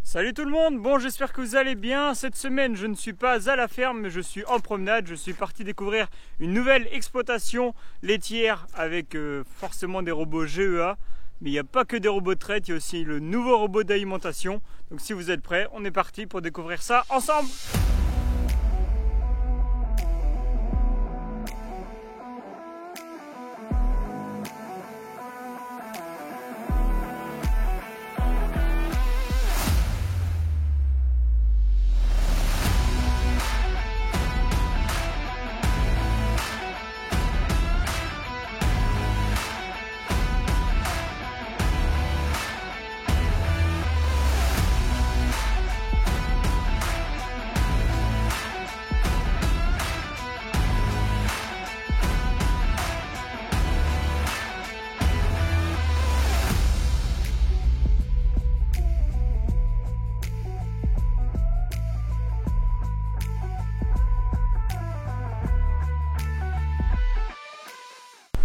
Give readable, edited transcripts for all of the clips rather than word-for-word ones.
Salut tout le monde, bon j'espère que vous allez bien. Cette semaine je ne suis pas à la ferme mais je suis en promenade. Je suis parti découvrir une nouvelle exploitation laitière avec forcément des robots GEA. Mais il n'y a pas que des robots de traite, il y a aussi le nouveau robot d'alimentation. Donc si vous êtes prêts, on est parti pour découvrir ça ensemble.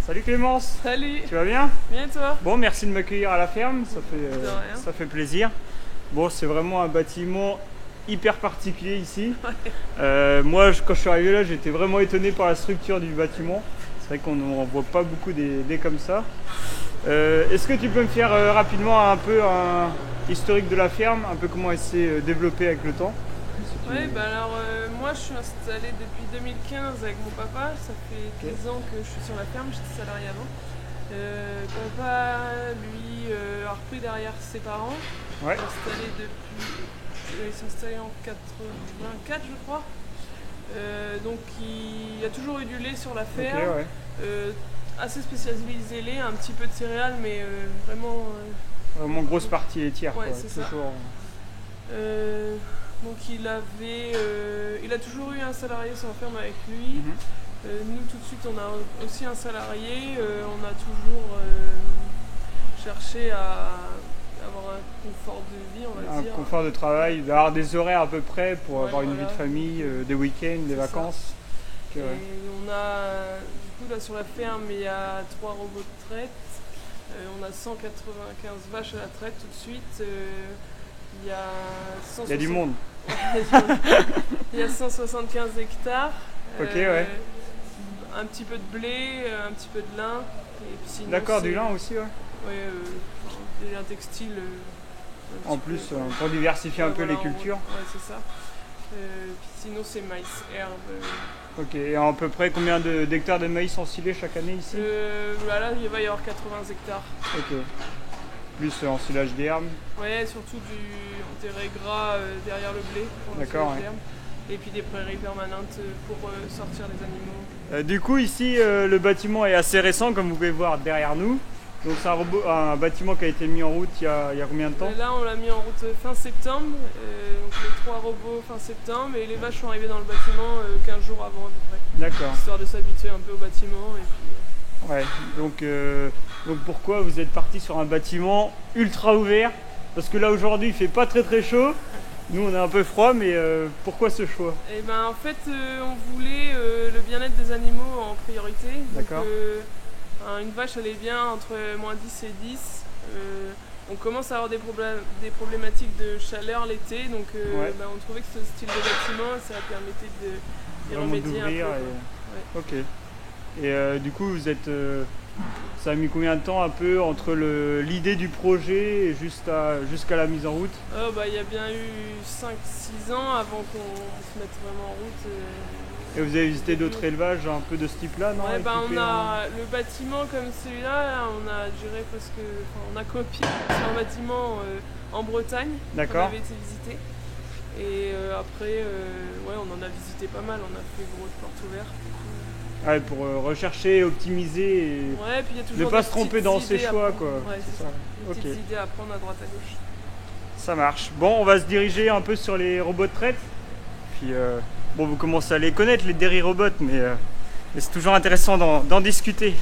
Salut Clémence. Salut. Tu vas bien? Bien et toi? Bon, merci de m'accueillir à la ferme, ça fait plaisir. Bon, c'est vraiment un bâtiment hyper particulier ici. Ouais. Moi, quand je suis arrivé là, j'étais vraiment étonné par la structure du bâtiment. C'est vrai qu'on n'en voit pas beaucoup des comme ça. Est-ce que tu peux me faire rapidement un peu un historique de la ferme, un peu comment elle s'est développée avec le temps? Oui, bah alors moi je suis installée depuis 2015 avec mon papa, ça fait 10 ans que je suis sur la ferme, j'étais salariée avant. Papa, lui, a repris derrière ses parents, ouais. Il s'est installé en 84 je crois. Donc il y a toujours eu du lait sur la ferme, okay, ouais. Assez spécialisé lait, un petit peu de céréales mais vraiment... Vraiment grosse partie laitière, ouais, quoi. C'est toujours... ça. Donc il a toujours eu un salarié sur la ferme avec lui. Nous tout de suite on a aussi un salarié. On a toujours cherché à avoir un confort de vie, on va dire. Un confort de travail, d'avoir des horaires à peu près pour avoir une voilà. vie de famille, des week-ends, des vacances. Okay, ouais. Et on a, du coup là sur la ferme il y a 3 robots de traite. On a 195 vaches à la traite tout de suite. Il y a du monde. Il y a 175 hectares. Ok, ouais. Un petit peu de blé, un petit peu de lin. D'accord, du lin aussi, ouais. Ouais, des liens textiles. En plus, pour diversifier un peu les cultures. Ouais, c'est ça. Puis sinon, c'est maïs, herbe. Ok, et à peu près combien d'hectares de maïs ensilés chaque année ici? Là, il va y avoir 80 hectares. Ok. Plus ensilage d'herbes. Ouais, surtout du terrain gras derrière le blé. D'accord. Ouais. Et puis des prairies permanentes pour sortir les animaux. Du coup, ici, le bâtiment est assez récent, comme vous pouvez voir derrière nous. Donc c'est un bâtiment qui a été mis en route il y a combien de temps? Là, on l'a mis en route fin septembre. Donc les 3 robots fin septembre et les vaches sont arrivées dans le bâtiment 15 jours avant à peu près. D'accord. Histoire de s'habituer un peu au bâtiment. Et puis, ouais, donc pourquoi vous êtes parti sur un bâtiment ultra ouvert? Parce que là aujourd'hui il fait pas très chaud, nous on est un peu froid, mais pourquoi ce choix? Et ben en fait on voulait le bien-être des animaux en priorité. D'accord. Une vache elle est bien entre moins 10 et 10. On commence à avoir des problématiques de chaleur l'été, donc ouais. on trouvait que ce style de bâtiment ça permettait d'y remédier un peu. Ouais. Ok. Et du coup, ça a mis combien de temps un peu entre l'idée du projet et jusqu'à la mise en route? Il y a bien eu 5-6 ans avant qu'on se mette vraiment en route. Et vous avez visité d'autres élevages un peu de ce type-là, non? Ouais, on a le bâtiment comme celui-là, on a géré on a copié sur un bâtiment en Bretagne. D'accord. On avait été visité. Et après, on en a visité pas mal, on a fait gros de portes ouvertes. Ouais, pour rechercher, optimiser et ne pas se tromper dans ses choix, quoi. Ouais, c'est ça. Des petites idées à prendre à droite à gauche. Ça marche. Bon, on va se diriger un peu sur les robots de traite. Puis, bon, vous commencez à les connaître, les Derry Robots, mais c'est toujours intéressant d'en discuter.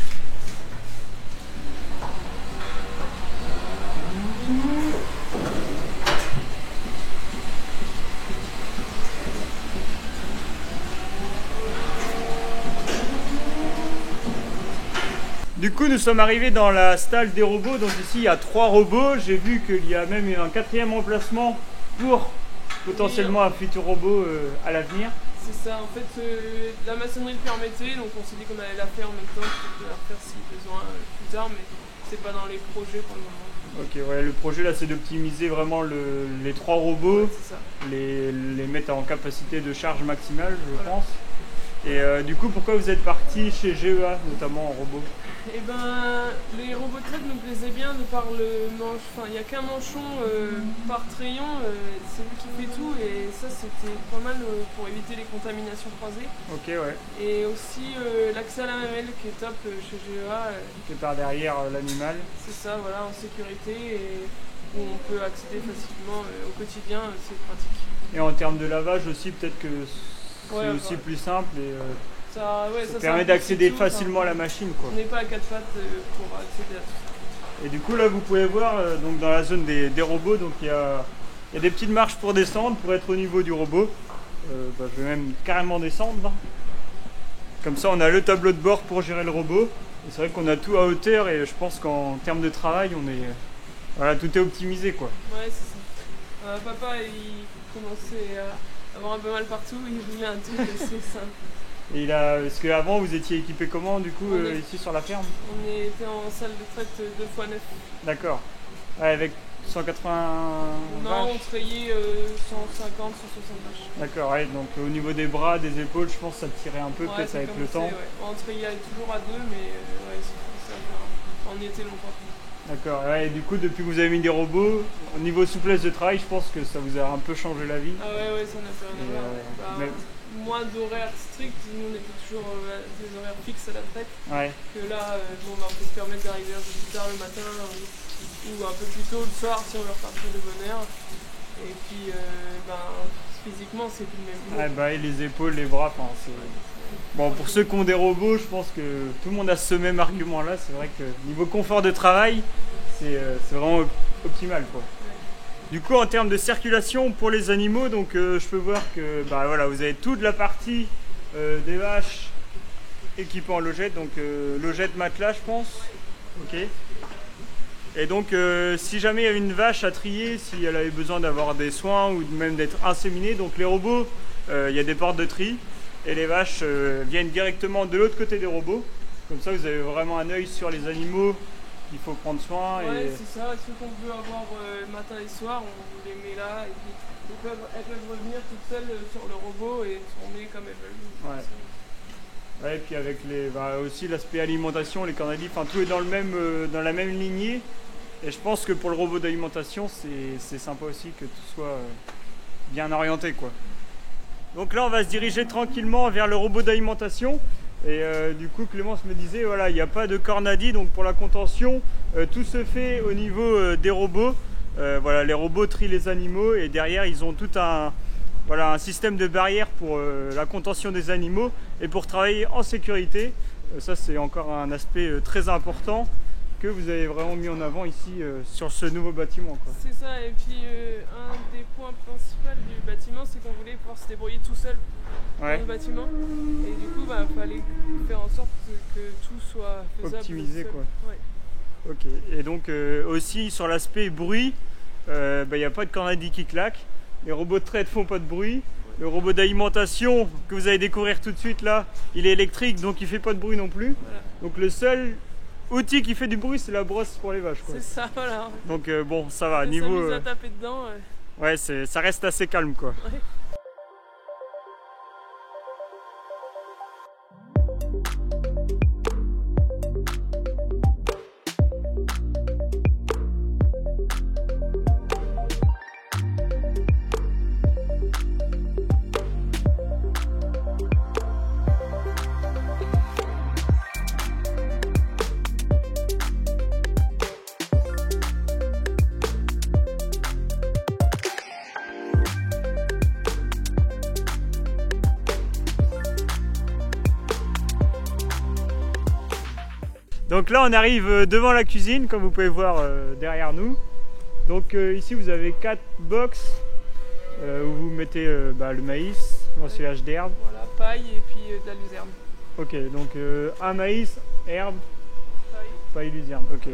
Du coup, nous sommes arrivés dans la stalle des robots. Donc ici, il y a 3 robots. J'ai vu qu'il y a même un 4e emplacement pour potentiellement un futur robot à l'avenir. C'est ça, en fait la maçonnerie le permettait, donc on s'est dit qu'on allait la faire en même temps, peut-être la refaire si besoin plus tard, mais c'est pas dans les projets pour le moment. Ok, ouais, le projet là c'est d'optimiser vraiment les 3 robots, ouais, les mettre en capacité de charge maximale je pense. Et du coup pourquoi vous êtes parti chez GEA notamment en robot? Eh ben les robots de traite nous plaisaient bien de par le manche, enfin il n'y a qu'un manchon par crayon, c'est lui qui fait tout et ça c'était pas mal pour éviter les contaminations croisées. Ok ouais. Et aussi l'accès à la mamelle qui est top chez GEA. Qui est par derrière l'animal. C'est ça, voilà, en sécurité et où on peut accéder facilement au quotidien, c'est pratique. Et en termes de lavage aussi peut-être que c'est aussi plus simple et ça permet d'accéder facilement à la machine quoi. On n'est pas à 4 pattes pour accéder à tout ça. Et du coup là vous pouvez voir donc dans la zone des robots, donc il y a des petites marches pour descendre pour être au niveau du robot. Je vais même carrément descendre. Comme ça on a le tableau de bord pour gérer le robot. Et c'est vrai qu'on a tout à hauteur et je pense qu'en termes de travail on est voilà, tout est optimisé quoi. Ouais c'est ça. Papa il commençait à avoir un peu mal partout, il voulait un truc assez simple. Et est-ce qu'avant vous étiez équipé comment du coup ici sur la ferme? On était en salle de traite 2x9. D'accord. Ouais, avec 180 non, vaches. on trayait 150, 160 vaches. D'accord, ouais, donc au niveau des bras, des épaules, je pense que ça tirait un peu peut-être avec le temps. Ouais. On trayait toujours à 2, mais ouais, ça on y était longtemps. D'accord, ouais, et du coup depuis que vous avez mis des robots, au niveau souplesse de travail, je pense que ça vous a un peu changé la vie. Ah ouais, ça n'a fait rien à voir. Moins d'horaires stricts, nous on était toujours des horaires fixes à la traite. Ouais. Que là, on peut se permettre d'arriver un peu plus tard le matin ou un peu plus tôt le soir si on veut repartir de bonne heure. Et puis physiquement c'est plus le même boulot. Ouais, et les épaules, les bras, c'est... Bon, pour ceux qui ont des robots, je pense que tout le monde a ce même argument là. C'est vrai que niveau confort de travail, c'est vraiment optimal quoi. Du coup en termes de circulation pour les animaux, donc je peux voir que voilà, vous avez toute la partie des vaches équipées en logette, donc logette matelas je pense. Ok. Et donc si jamais il y avait une vache à trier, si elle avait besoin d'avoir des soins ou même d'être inséminée, donc les robots, il y a des portes de tri et les vaches viennent directement de l'autre côté des robots. Comme ça vous avez vraiment un œil sur les animaux. Il faut prendre soin. Ouais, c'est ça. Ceux qu'on veut avoir matin et soir, on les met là. Et puis elles peuvent revenir toutes seules sur le robot et tourner comme elles veulent. Ouais. Ouais, et puis avec aussi l'aspect alimentation, les cornadis, tout est dans la même lignée. Et je pense que pour le robot d'alimentation, c'est sympa aussi que tout soit bien orienté, quoi. Donc là, on va se diriger tranquillement vers le robot d'alimentation. Et du coup Clémence me disait voilà, il n'y a pas de cornadis, donc pour la contention tout se fait au niveau des robots. Voilà, les robots trient les animaux et derrière ils ont tout un système de barrière pour la contention des animaux et pour travailler en sécurité. Ça c'est encore un aspect très important que vous avez vraiment mis en avant ici sur ce nouveau bâtiment. C'est ça, et puis un des points principaux du bâtiment, c'est qu'on voulait pouvoir se débrouiller tout seul dans le bâtiment. Et du coup, il fallait faire en sorte que tout soit faisable. Optimisé, quoi. Ouais. Ok, et donc aussi sur l'aspect bruit, il n'y a pas de cornadis qui claque, les robots de traite font pas de bruit. Le robot d'alimentation que vous allez découvrir tout de suite là, il est électrique donc il fait pas de bruit non plus. Voilà. Donc le seul outil qui fait du bruit c'est la brosse pour les vaches. C'est ça, voilà. Donc bon, ça va. On s'amuse à taper dedans. Ouais, ça reste assez calme quoi. Ouais. Donc là on arrive devant la cuisine comme vous pouvez voir derrière nous. Donc ici vous avez 4 box où vous mettez le maïs, l'ensilage d'herbe. Voilà, paille et puis de la luzerne. Ok, donc un maïs, herbe, paille, luzerne, ok.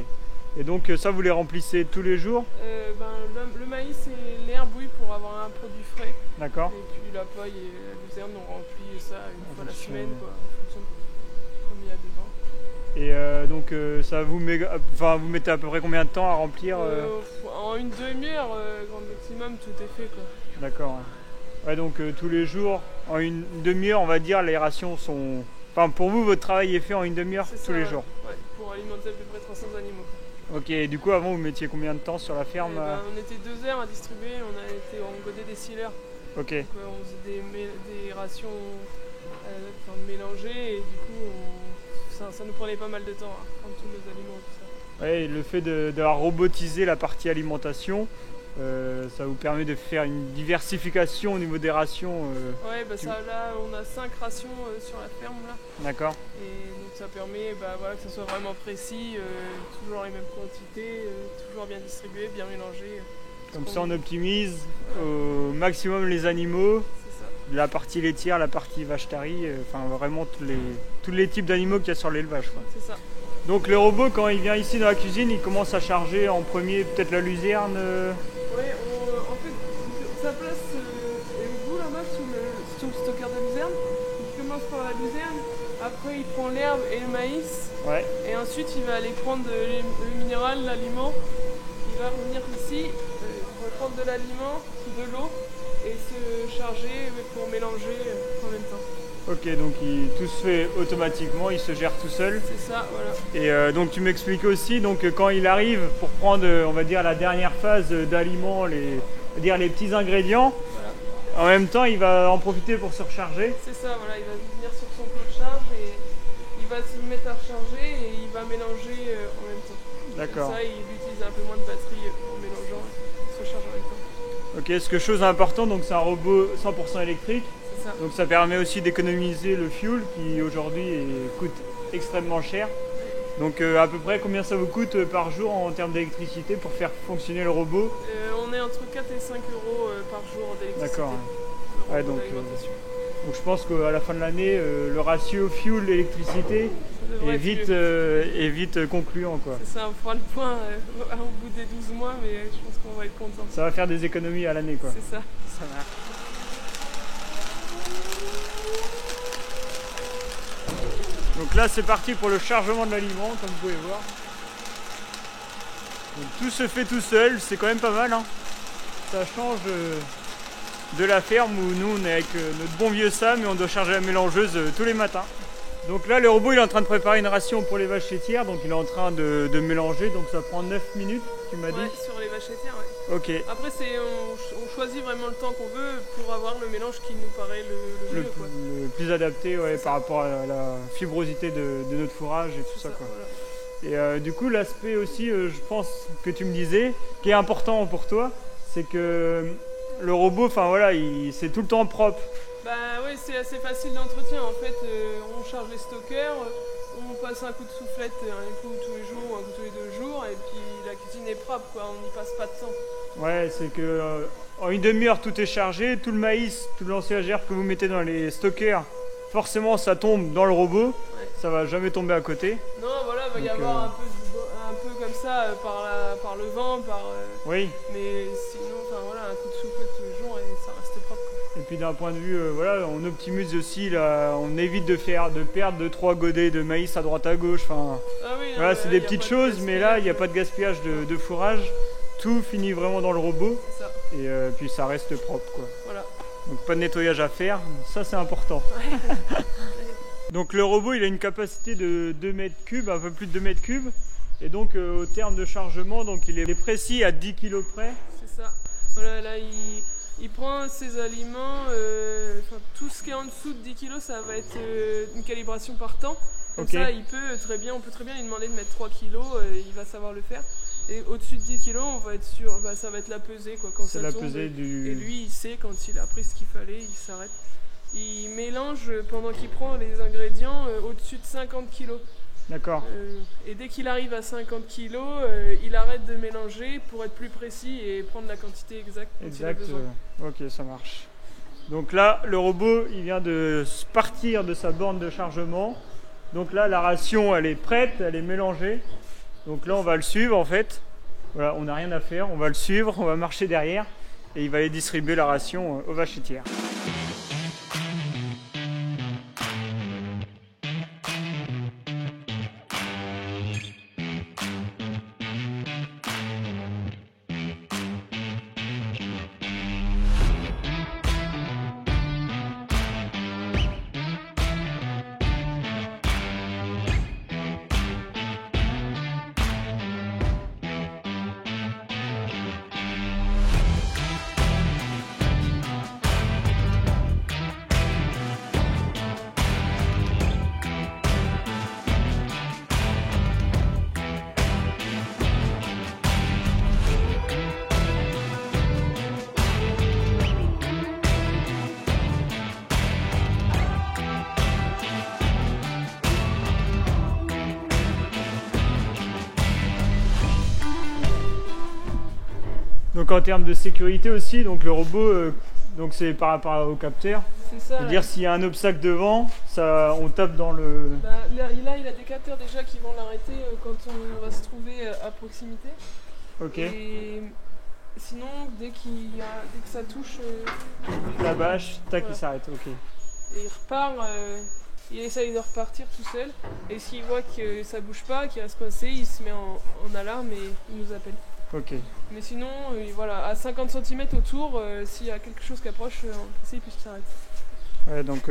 Et donc ça vous les remplissez tous les jours? Le maïs et l'herbe première bouille pour avoir un produit frais. D'accord. Et puis la paille et la luzerne, on remplit ça une fois la semaine, quoi, en fonction de combien il y a dedans. Et donc ça vous mettez à peu près combien de temps à remplir En une demi-heure, grand maximum, tout est fait, quoi. D'accord. Ouais, donc tous les jours, en une demi-heure, on va dire, les rations sont... Enfin, pour vous, votre travail est fait en une demi-heure tous les jours? Ouais, pour alimenter à peu près 300 animaux. Ok, et du coup, avant, vous mettiez combien de temps sur la ferme? On était 2 heures à distribuer, on godait des sealers. Ok. Donc, on faisait des rations mélangées, et du coup, ça nous prenait pas mal de temps à prendre tous nos aliments et tout ça. Ouais, et le fait d'avoir robotisé la partie alimentation, ça vous permet de faire une diversification au niveau des rations. Ouais, ça, là, on a 5 rations sur la ferme, là. D'accord. Et donc ça permet voilà, que ça soit vraiment précis, toujours les mêmes quantités, toujours bien distribué, bien mélangé. Comme ça, on optimise au maximum les animaux. C'est ça. La partie laitière, la partie vache-tarie, enfin vraiment tous les types d'animaux qu'il y a sur l'élevage. C'est ça. Donc le robot, quand il vient ici dans la cuisine, il commence à charger en premier peut-être la luzerne. Ouais, en fait, sa place est au bout là-bas sous le stockeur de luzerne. Il commence par la luzerne, après il prend l'herbe et le maïs. Ouais. Et ensuite il va aller prendre le minéral, l'aliment. Il va revenir ici, reprendre de l'aliment, de l'eau et se charger pour mélanger en même temps. Ok, donc tout se fait automatiquement, il se gère tout seul. C'est ça, voilà. Et donc tu m'expliquais aussi, donc quand il arrive pour prendre, on va dire, la dernière phase d'aliments, les petits ingrédients, voilà. En même temps il va en profiter pour se recharger. C'est ça, voilà, il va venir sur son plan de charge et il va se mettre à recharger et il va mélanger en même temps. D'accord. Comme ça, il utilise un peu moins de batterie en mélangeant, il se charge en même temps. Ok, ce que chose important, donc c'est un robot 100% électrique. Ça. Donc ça permet aussi d'économiser le fuel qui aujourd'hui coûte extrêmement cher. Donc à peu près combien ça vous coûte par jour en termes d'électricité pour faire fonctionner le robot? On est entre 4 et 5 euros par jour d'électricité. D'accord. Ouais, donc je pense qu'à la fin de l'année, le ratio fuel-électricité est vite concluant, quoi. C'est ça, on fera le point au bout des 12 mois, mais je pense qu'on va être content. Ça va faire des économies à l'année, quoi. C'est ça. Ça marche. Donc là c'est parti pour le chargement de l'aliment, comme vous pouvez voir. Donc, tout se fait tout seul, c'est quand même pas mal, hein. Ça change de la ferme où nous on est avec notre bon vieux Sam et on doit charger la mélangeuse tous les matins. Donc là le robot il est en train de préparer une ration pour les vaches laitières, donc il est en train de mélanger, donc ça prend 9 minutes, tu m'as dit? Ouais, sur les vaches laitières, ouais. Ok. Après on choisit vraiment le temps qu'on veut pour avoir le mélange qui nous paraît le mieux, quoi. Le plus adapté, ouais, par rapport à la fibrosité de notre fourrage et tout ça, quoi. Voilà. Et du coup l'aspect aussi, je pense que tu me disais, qui est important pour toi, c'est que le robot, enfin voilà, c'est tout le temps propre. Bah oui, c'est assez facile d'entretien. En fait, on charge les stockers, on passe un coup de soufflette un coup tous les jours ou un coup tous les 2 jours, et puis la cuisine est propre, quoi. On n'y passe pas de temps. Ouais, c'est que en une demi-heure tout est chargé, tout le maïs, tout l'ensilagère que vous mettez dans les stockers, forcément ça tombe dans le robot, ouais. Ça va jamais tomber à côté. Non, voilà, il va y avoir un peu comme ça par le vent, oui. Mais sinon, enfin voilà, un coup de soufflette tous les jours et ça reste propre, quoi. Et puis d'un point de vue, voilà, on optimise aussi, là, on évite de perdre 2-3 godets de maïs à droite à gauche. Enfin, ah oui, voilà, c'est des petites choses, mais là, il n'y a pas de gaspillage de fourrage. Tout finit vraiment dans le robot. Ça. Et puis ça reste propre, quoi. Voilà. Donc pas de nettoyage à faire, ça c'est important. Ouais. Donc le robot, il a une capacité de 2 mètres cubes, un peu plus de 2 mètres cubes. Et donc au terme de chargement, donc il est précis à 10 kg près. C'est ça. Voilà, là il prend ses aliments, tout ce qui est en dessous de 10 kg, ça va être une calibration par temps. Comme ça, on peut très bien lui demander de mettre 3 kg, il va savoir le faire. Et au-dessus de 10 kg, on va être sûr, ça va être la pesée, quoi, quand ça tombe. Et lui, il sait quand il a pris ce qu'il fallait, il s'arrête. Il mélange pendant qu'il prend les ingrédients au-dessus de 50 kg. D'accord. Et dès qu'il arrive à 50 kg, il arrête de mélanger pour être plus précis et prendre la quantité exacte dont il a besoin. Ok, ça marche. Donc là, le robot, il vient de partir de sa borne de chargement. Donc là, la ration, elle est prête, elle est mélangée. Donc là, on va le suivre en fait. Voilà, on n'a rien à faire, on va le suivre, on va marcher derrière. et il va aller distribuer la ration aux vaches laitières. Donc en termes de sécurité aussi, donc le robot, donc c'est par rapport au capteur. C'est ça. C'est-à-dire s'il y a un obstacle devant, ça, on tape dans le... Bah, là, il a des capteurs déjà qui vont l'arrêter quand on va se trouver à proximité. Ok. Et sinon, dès que ça touche... la bâche, tac, voilà. Il s'arrête, ok. Et il repart, il essaye de repartir tout seul. Et s'il voit que ça bouge pas, qu'il reste coincé, il se met en alarme et il nous appelle. Ok. Mais sinon, voilà, à 50 cm autour, s'il y a quelque chose qui approche, il puisse s'arrêter. Ouais, donc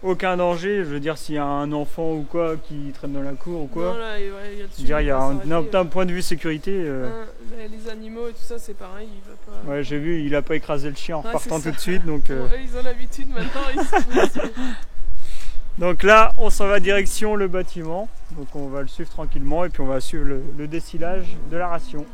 aucun danger, je veux dire s'il y a un enfant ou quoi qui traîne dans la cour ou quoi. Non, là, il y a dessus, il y a d'un point de vue sécurité. Les animaux et tout ça, c'est pareil, il va pas... Ouais, j'ai vu, il a pas écrasé le chien en repartant tout de ça. suite. Donc, bon, ils ont l'habitude maintenant, ils se donc là, on s'en va direction le bâtiment. Donc on va le suivre tranquillement et puis on va suivre le dessilage de la ration.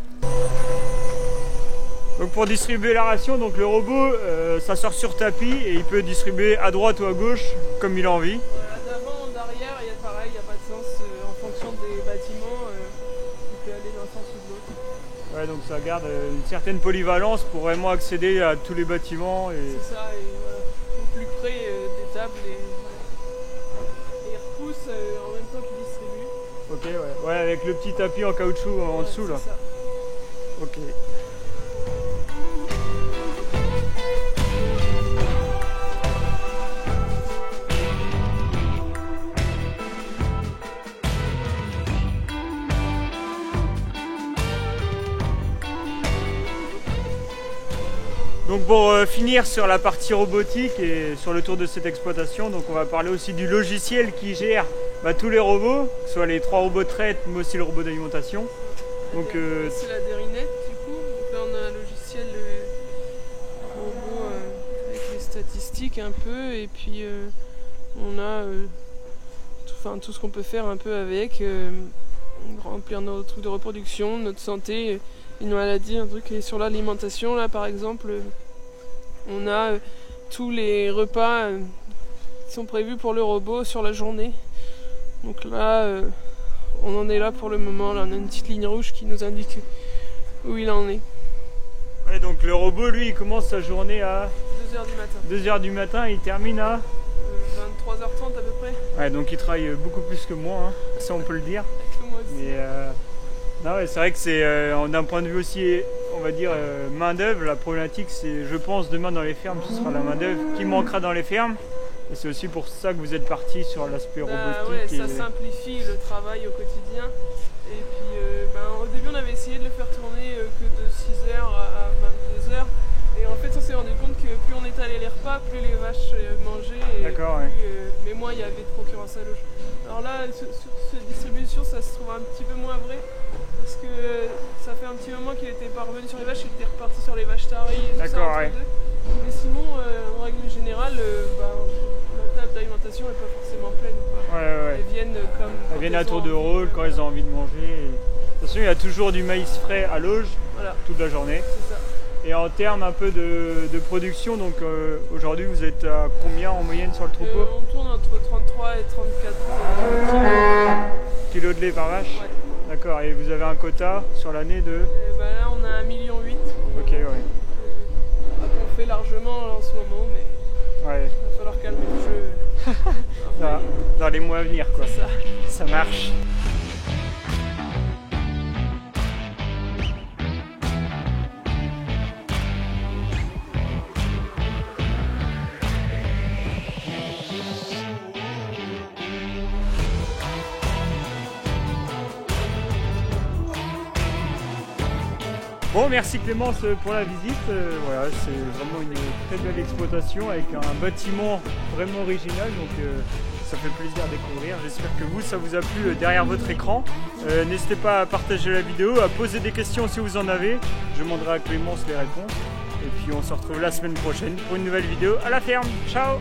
Donc pour distribuer la ration, donc le robot, ça sort sur tapis et il peut distribuer à droite ou à gauche comme il a envie. D'avant, d'arrière, il y a pareil, il n'y a pas de sens en fonction des bâtiments, il peut aller d'un sens ou de l'autre. Ouais, donc ça garde une certaine polyvalence pour vraiment accéder à tous les bâtiments. C'est ça, et voilà, au plus près des tables. Et il repousse en même temps qu'il distribue. Ok, ouais, avec le petit tapis en caoutchouc en dessous là. Ça. Ok. Donc pour finir sur la partie robotique et sur le tour de cette exploitation, donc on va parler aussi du logiciel qui gère tous les robots, que ce soit les 3 robots de traite, mais aussi le robot d'alimentation. Donc c'est la dérinette du coup. Donc là on a un logiciel robot avec les statistiques un peu et puis on a tout ce qu'on peut faire un peu avec, remplir nos trucs de reproduction, notre santé, une maladie, un truc. Et sur l'alimentation là par exemple, on a tous les repas qui sont prévus pour le robot sur la journée. Donc là on en est là pour le moment, là on a une petite ligne rouge qui nous indique où il en est. Ouais, donc le robot lui il commence sa journée à 2h du matin. 2h du matin et il termine à 23h30 à peu près. Ouais, donc il travaille beaucoup plus que moi, hein. Ça on peut le dire. Moi aussi. Mais non, ouais, c'est vrai que c'est d'un point de vue aussi, on va dire, main d'œuvre, la problématique c'est, je pense, demain dans les fermes, ce sera la main d'œuvre qui manquera dans les fermes. Et c'est aussi pour ça que vous êtes parti sur l'aspect robotique. Ouais, ça simplifie le travail au quotidien. Et puis au début on avait essayé de le faire tourner que de 6h à 22h. Et en fait on s'est rendu compte que plus on étalait les repas, plus les vaches mangeaient. Et d'accord, plus, ouais. mais moins il y avait de concurrence à l'auge. Alors là, sur cette distribution, ça se trouve un petit peu moins vrai. Parce que ça fait un petit moment qu'il n'était pas revenu sur les vaches, il était reparti sur les vaches taries et tout ça. Ouais. Mais sinon, en règle générale, la table d'alimentation n'est pas forcément pleine. Quoi. Ouais. Elles viennent à tour de rôle quand elles ont envie de manger. De toute façon, il y a toujours du maïs frais à l'auge, voilà, toute la journée. C'est ça. Et en termes un peu de production, donc aujourd'hui vous êtes à combien en moyenne sur le troupeau? On tourne entre 33 et 34 kilos de lait par vache. Ouais. D'accord, et vous avez un quota sur l'année de... Là on a 1,8 million. Ok, ouais. On fait largement là, en ce moment, mais ouais. il va falloir calmer le jeu. Dans les mois à venir, quoi. C'est ça. Ça marche. Bon, merci Clémence pour la visite. Voilà, c'est vraiment une très belle exploitation avec un bâtiment vraiment original. Donc ça fait plaisir à découvrir. J'espère que vous, ça vous a plu derrière votre écran. N'hésitez pas à partager la vidéo, à poser des questions si vous en avez. Je demanderai à Clémence les réponses. Et puis on se retrouve la semaine prochaine pour une nouvelle vidéo à la ferme. Ciao!